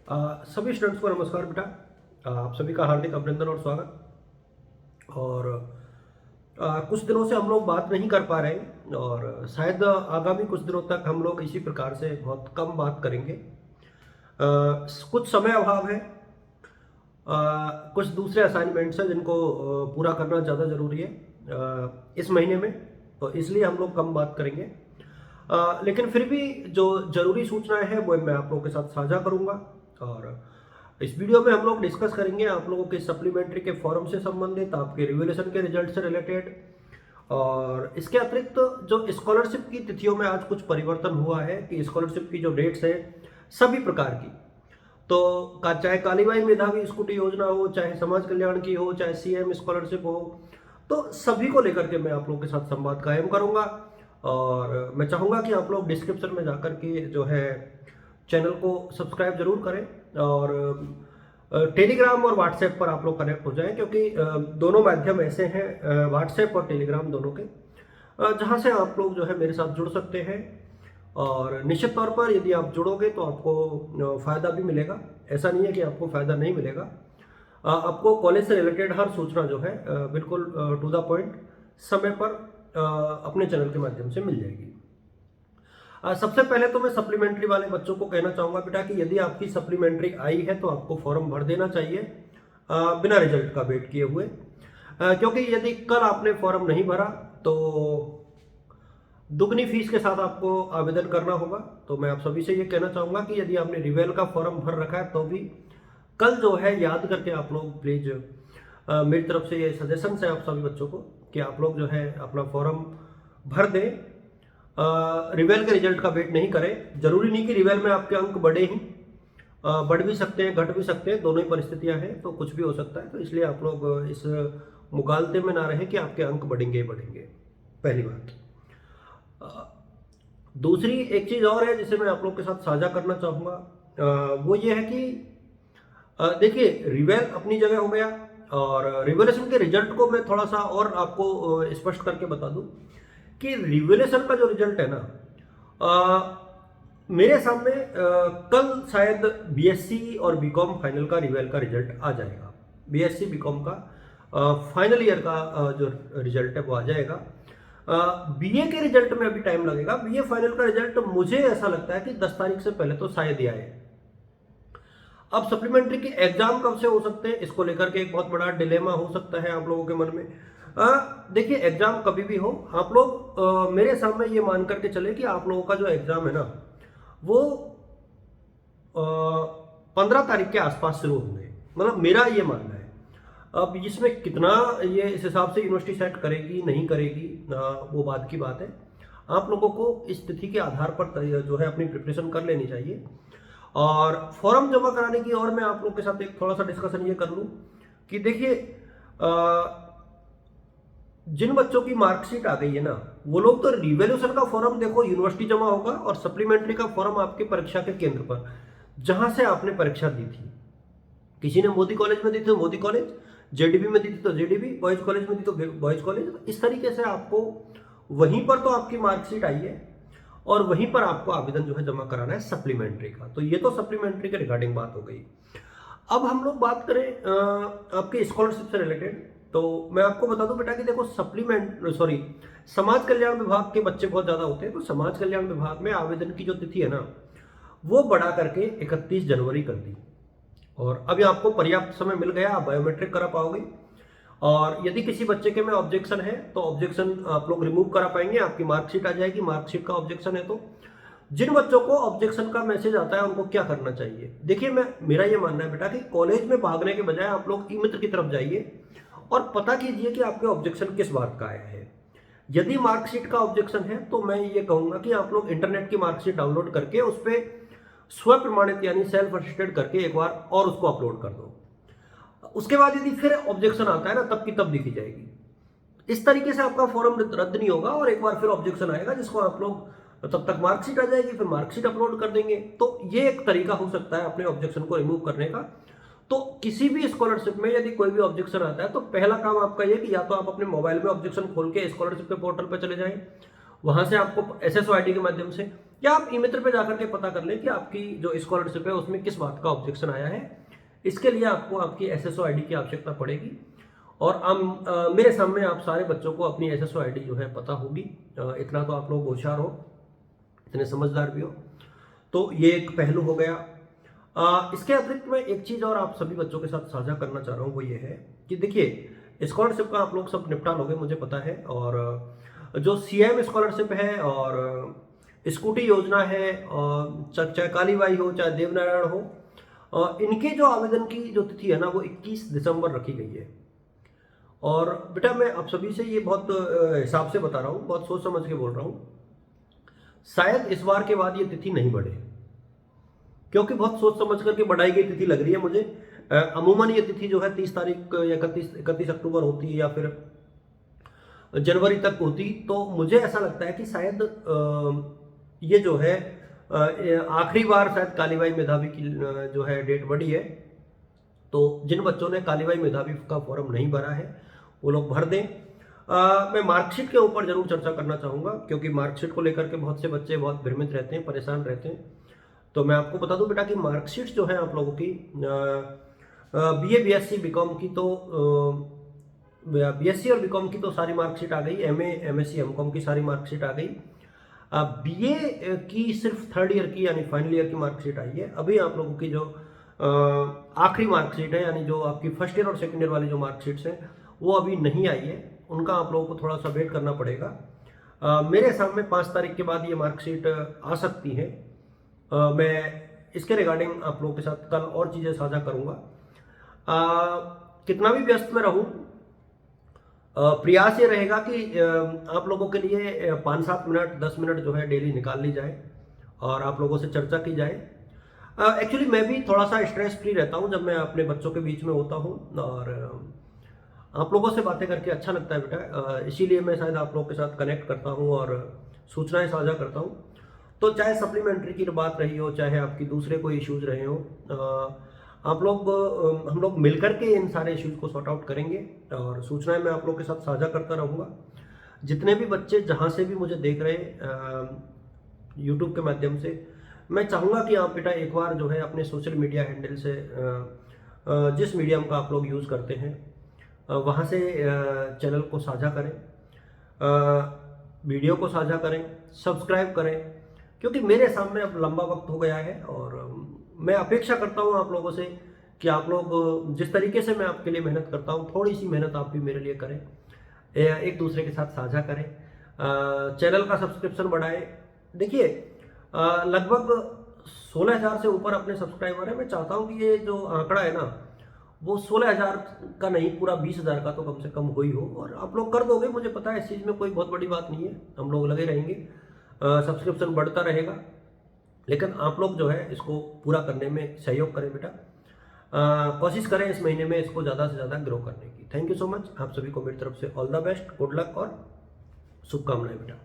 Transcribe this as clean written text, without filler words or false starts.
सभी स्टूडेंट्स को नमस्कार बेटा। आप सभी का हार्दिक अभिनंदन और स्वागत। और कुछ दिनों से हम लोग बात नहीं कर पा रहे हैं और शायद आगामी कुछ दिनों तक हम लोग इसी प्रकार से बहुत कम बात करेंगे। कुछ समय अभाव है। कुछ दूसरे असाइनमेंट्स हैं जिनको पूरा करना ज़्यादा ज़रूरी है इस महीने में, तो इसलिए हम लोग कम बात करेंगे। लेकिन फिर भी जो ज़रूरी सूचनाएं हैं वो मैं आप लोगों के साथ साझा करूंगा। और इस वीडियो में हम लोग डिस्कस करेंगे आप लोगों के सप्लीमेंट्री के फॉर्म से संबंधित, आपके रिवोल्यूशन के रिजल्ट से रिलेटेड, और इसके अतिरिक्त जो स्कॉलरशिप की तिथियों में आज कुछ परिवर्तन हुआ है कि स्कॉलरशिप की जो डेट्स है सभी प्रकार की, तो चाहे कालीबाई मेधावी स्कूटी योजना हो, चाहे समाज कल्याण की हो, चाहे सीएम स्कॉलरशिप हो, तो सभी को लेकर के मैं आप लोगों के साथ संवाद कायम करूंगा। और मैं चाहूंगा कि आप लोग डिस्क्रिप्शन में जाकर के जो है चैनल को सब्सक्राइब जरूर करें और टेलीग्राम और व्हाट्सएप पर आप लोग कनेक्ट हो जाएं, क्योंकि दोनों माध्यम ऐसे हैं, व्हाट्सएप और टेलीग्राम दोनों के, जहां से आप लोग जो है मेरे साथ जुड़ सकते हैं। और निश्चित तौर पर यदि आप जुड़ोगे तो आपको फ़ायदा भी मिलेगा। ऐसा नहीं है कि आपको फ़ायदा नहीं मिलेगा। आपको कॉलेज से रिलेटेड हर सूचना जो है बिल्कुल टू द पॉइंट समय पर अपने चैनल के माध्यम से मिल जाएगी। सबसे पहले तो मैं सप्लीमेंट्री वाले बच्चों को कहना चाहूँगा बेटा कि यदि आपकी सप्लीमेंट्री आई है तो आपको फॉर्म भर देना चाहिए बिना रिजल्ट का वेट किए हुए, क्योंकि यदि कल आपने फॉर्म नहीं भरा तो दुगनी फीस के साथ आपको आवेदन करना होगा। तो मैं आप सभी से ये कहना चाहूँगा कि यदि आपने रिवेल का फॉर्म भर रखा है तो भी कल जो है याद करके आप लोग प्लीज़, मेरी तरफ से ये सजेशन है आप सभी बच्चों को कि आप लोग जो है अपना फॉर्म भर दें। रिवेल के रिजल्ट का वेट नहीं करें। जरूरी नहीं कि रिवेल में आपके अंक बढ़े ही, बढ़ भी सकते हैं, घट भी सकते हैं, दोनों ही परिस्थितियां हैं, तो कुछ भी हो सकता है। तो इसलिए आप लोग इस मुगालते में ना रहें कि आपके अंक बढ़ेंगे ही बढ़ेंगे, पहली बात। दूसरी एक चीज़ और है जिसे मैं आप लोग के साथ साझा करना चाहूँगा, वो ये है कि देखिए रिवेल अपनी जगह हो गया, और रिवोल्यूशन के रिजल्ट को मैं थोड़ा सा और आपको स्पष्ट करके बता दूं कि रिवोल्यूशन का जो रिजल्ट है ना, मेरे सामने कल शायद बीएससी और बीकॉम फाइनल का रिवेल का रिजल्ट आ जाएगा। बीएससी बीकॉम का फाइनल ईयर का जो रिजल्ट है वो आ जाएगा। बीए के रिजल्ट में अभी टाइम लगेगा। बीए फाइनल का रिजल्ट मुझे ऐसा लगता है कि 10 तारीख से पहले तो शायद ही आए। अब सप्लीमेंट्री के एग्जाम कब से हो सकते हैं, इसको लेकर के एक बहुत बड़ा डिलेमा हो सकता है आप लोगों के मन में। देखिए एग्जाम कभी भी हो, आप लोग मेरे सामने ये मान करके चले कि आप लोगों का जो एग्जाम है ना वो 15 तारीख के आसपास शुरू होंगे, मतलब मेरा ये मानना है। अब इसमें कितना ये इस हिसाब से यूनिवर्सिटी सेट करेगी नहीं करेगी, वो बात की बात है। आप लोगों को इस तिथि के आधार पर जो है अपनी प्रिपरेशन कर लेनी चाहिए। और फॉर्म जमा कराने की और मैं आप लोग के साथ एक थोड़ा सा डिस्कशन ये कर लूं कि देखिए जिन बच्चों की मार्कशीट आ गई है ना, वो लोग तो रिवोल्यूशन का फॉर्म देखो यूनिवर्सिटी जमा होगा, और सप्लीमेंट्री का फॉर्म आपके परीक्षा के केंद्र पर जहां से आपने परीक्षा दी थी। किसी ने मोदी कॉलेज में दी तो मोदी कॉलेज, जेडीबी में दी थी तो जेडीबी, बॉयज कॉलेज में दी तो बॉयज कॉलेज। तो इस तरीके से आपको वहीं पर तो आपकी मार्कशीट आई है और वहीं पर आपको आवेदन जो है जमा कराना है सप्लीमेंट्री का। तो ये तो सप्लीमेंट्री के रिगार्डिंग बात हो गई। अब हम लोग बात करें आपके स्कॉलरशिप से रिलेटेड, तो मैं आपको बता दूं बेटा कि देखो समाज कल्याण विभाग के बच्चे बहुत ज्यादा होते हैं, तो समाज कल्याण विभाग में आवेदन की जो तिथि है ना वो बढ़ा करके 31 जनवरी कर दी। और अभी आपको पर्याप्त समय मिल गया, आप बायोमेट्रिक करा पाओगे। और यदि किसी बच्चे के में ऑब्जेक्शन है तो ऑब्जेक्शन आप लोग रिमूव करा पाएंगे, आपकी मार्कशीट आ जाएगी। मार्कशीट का ऑब्जेक्शन है तो जिन बच्चों को ऑब्जेक्शन का मैसेज आता है उनको क्या करना चाहिए, देखिए मेरा ये मानना है बेटा कि कॉलेज में भागने के बजाय आप लोग ई मित्र की तरफ जाइए और पता कीजिए कि आपके ऑब्जेक्शन किस बात का आया है। यदि मार्कशीट का ऑब्जेक्शन है तो मैं ये कहूंगा कि आप लोग इंटरनेट की मार्कशीट डाउनलोड करके उस पर स्व प्रमाणित यानी सेल्फ अटेस्टेड करके एक बार और उसको अपलोड कर दो। उसके बाद यदि फिर ऑब्जेक्शन आता है ना तब की तब लिखी जाएगी। इस तरीके से आपका फॉर्म रद्द नहीं होगा और एक बार फिर ऑब्जेक्शन आएगा जिसको आप लोग, तब तक मार्कशीट आ जाएगी, फिर मार्कशीट अपलोड कर देंगे। तो ये एक तरीका हो सकता है अपने ऑब्जेक्शन को रिमूव करने का। तो किसी भी स्कॉलरशिप में यदि कोई भी ऑब्जेक्शन आता है तो पहला काम आपका ये कि या तो आप अपने मोबाइल में ऑब्जेक्शन खोल के स्कॉलरशिप के पोर्टल पर चले जाएं, वहां से आपको SSO ID के माध्यम से, या आप ई मित्र पे जाकर के पता कर लें कि आपकी जो स्कॉलरशिप है उसमें किस बात का ऑब्जेक्शन आया है। इसके लिए आपको आपकी एसएसओ आईडी की आवश्यकता पड़ेगी और मेरे सामने आप सारे बच्चों को अपनी एसएसओ आईडी जो है पता होगी। इतना तो आप लोग होशियार हो, इतने समझदार भी हो। तो ये एक पहलू हो गया। इसके अतिरिक्त मैं एक चीज़ और आप सभी बच्चों के साथ साझा करना चाह रहा हूँ, वो ये है कि देखिए स्कॉलरशिप का आप लोग सब निपटा लोगे मुझे पता है, और जो सीएम स्कॉलरशिप है और स्कूटी योजना है, और चाहे कालीबाई हो चाहे देवनारायण हो, इनके जो आवेदन की जो तिथि है ना वो 21 दिसंबर रखी गई है। और बेटा मैं आप सभी से ये बहुत हिसाब से बता रहा हूँ, बहुत सोच समझ के बोल रहा हूँ। शायद इस बार के बाद ये तिथि नहीं बढ़े, क्योंकि बहुत सोच समझ करके बढ़ाई गई तिथि लग रही है मुझे। अमूमन ये तिथि जो है 30 तारीख या 31 अक्टूबर होती है या फिर जनवरी तक होती, तो मुझे ऐसा लगता है कि शायद ये जो है आखिरी बार शायद कालीबाई मेधावी की जो है डेट बढ़ी है। तो जिन बच्चों ने कालीबाई मेधावी का फॉर्म नहीं भरा है वो लोग भर दें। मैं मार्कशीट के ऊपर जरूर चर्चा करना चाहूँगा, क्योंकि मार्कशीट को लेकर के बहुत से बच्चे बहुत भ्रमित रहते हैं, परेशान रहते हैं। तो मैं आपको बता दूं बेटा कि मार्कशीट जो है आप लोगों की बीए बीएससी बीकॉम की तो बीएससी और बीकॉम की तो सारी मार्कशीट आ गई, एमए एमएससी एमकॉम की सारी मार्कशीट आ गई। बीए की सिर्फ थर्ड ईयर की यानी फाइनल ईयर की मार्कशीट आई है। अभी आप लोगों की जो आखिरी मार्कशीट है यानी जो आपकी फर्स्ट ईयर और सेकेंड ईयर वाली जो मार्कशीट्स हैं वो अभी नहीं आई है, उनका आप लोगों को थोड़ा सा वेट करना पड़ेगा। मेरे हिसाब में 5 तारीख के बाद ये मार्कशीट आ सकती है। मैं इसके रिगार्डिंग आप लोगों के साथ कल और चीज़ें साझा करूँगा। कितना भी व्यस्त में रहूँ, प्रयास ये रहेगा कि आप लोगों के लिए 5-7 मिनट 10 मिनट जो है डेली निकाल ली जाए और आप लोगों से चर्चा की जाए। एक्चुअली मैं भी थोड़ा सा स्ट्रेस फ्री रहता हूँ जब मैं अपने बच्चों के बीच में होता हूँ, और आप लोगों से बातें करके अच्छा लगता है बेटा। इसीलिए मैं शायद आप लोगों के साथ कनेक्ट करता हूँ और सूचनाएं साझा करता हूँ। तो चाहे सप्लीमेंट्री की बात रही हो, चाहे आपकी दूसरे कोई इश्यूज रहे हो, आप लोग हम लोग मिलकर के इन सारे इश्यूज को सॉर्ट आउट करेंगे और सूचनाएं मैं आप लोग के साथ साझा करता रहूँगा। जितने भी बच्चे जहाँ से भी मुझे देख रहे हैं यूट्यूब के माध्यम से, मैं चाहूँगा कि आप बेटा एक बार जो है अपने सोशल मीडिया हैंडल से जिस मीडियम का आप लोग यूज़ करते हैं वहाँ से चैनल को साझा करें, वीडियो को साझा करें, सब्सक्राइब करें, क्योंकि मेरे सामने अब लंबा वक्त हो गया है और मैं अपेक्षा करता हूँ आप लोगों से कि आप लोग जिस तरीके से मैं आपके लिए मेहनत करता हूँ थोड़ी सी मेहनत आप भी मेरे लिए करें, एक दूसरे के साथ साझा करें, चैनल का सब्सक्रिप्शन बढ़ाएं। देखिए लगभग 16,000 से ऊपर अपने सब्सक्राइबर हैं। मैं चाहता हूँ कि ये जो आंकड़ा है ना वो 16,000 का नहीं, पूरा 20,000 का तो कम से कम हो ही हो, और आप लोग कर दोगे, मुझे पता है इस चीज़ में कोई बहुत बड़ी बात नहीं है। हम लोग लगे रहेंगे, सब्सक्रिप्शन बढ़ता रहेगा, लेकिन आप लोग जो है इसको पूरा करने में सहयोग करें बेटा। कोशिश करें इस महीने में इसको ज़्यादा से ज़्यादा ग्रो करने की। Thank you so much. आप सभी को मेरी तरफ से all the best, good luck और शुभकामनाएं बेटा।